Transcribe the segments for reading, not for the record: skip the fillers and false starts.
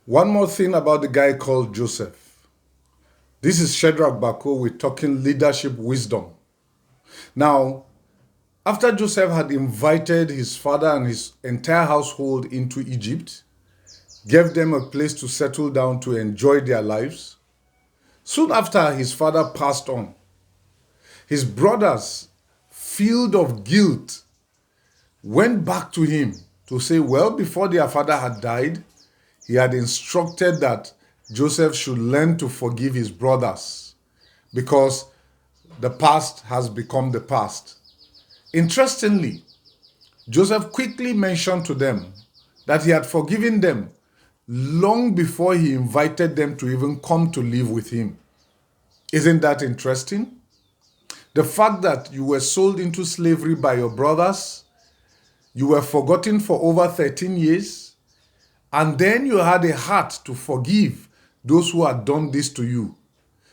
One more thing about the guy called Joseph. This is Shadrach Bako. We're talking leadership wisdom. Now, after Joseph had invited his father and his entire household into Egypt, gave them a place to settle down to enjoy their lives, soon after his father passed on, his brothers, filled of guilt, went back to him to say, well, before their father had died, he had instructed that Joseph should learn to forgive his brothers because the past has become the past. Interestingly, Joseph quickly mentioned to them that he had forgiven them long before he invited them to even come to live with him. Isn't that interesting? The fact that you were sold into slavery by your brothers, you were forgotten for over 13 years, and then you had a heart to forgive those who had done this to you,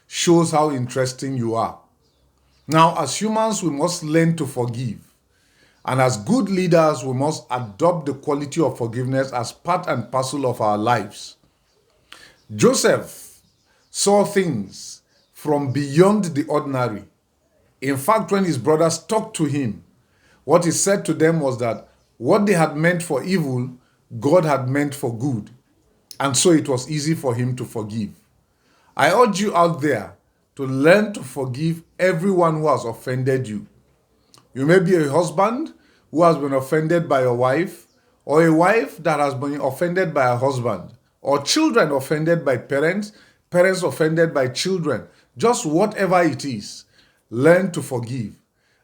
shows how interesting you are. Now, as humans, we must learn to forgive. And as good leaders, we must adopt the quality of forgiveness as part and parcel of our lives. Joseph saw things from beyond the ordinary. In fact, when his brothers talked to him, what he said to them was that what they had meant for evil, God had meant for good. And so it was easy for him to forgive. I urge you out there to learn to forgive everyone who has offended you. You may be a husband who has been offended by your wife, or a wife that has been offended by her husband, or children offended by parents, parents offended by children. Just whatever it is, learn to forgive.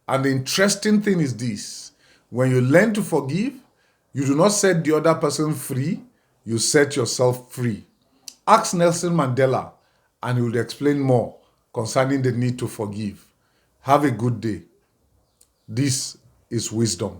And the interesting thing is this: when you learn to forgive, you do not set the other person free, you set yourself free. Ask Nelson Mandela, and he will explain more concerning the need to forgive. Have a good day. This is wisdom.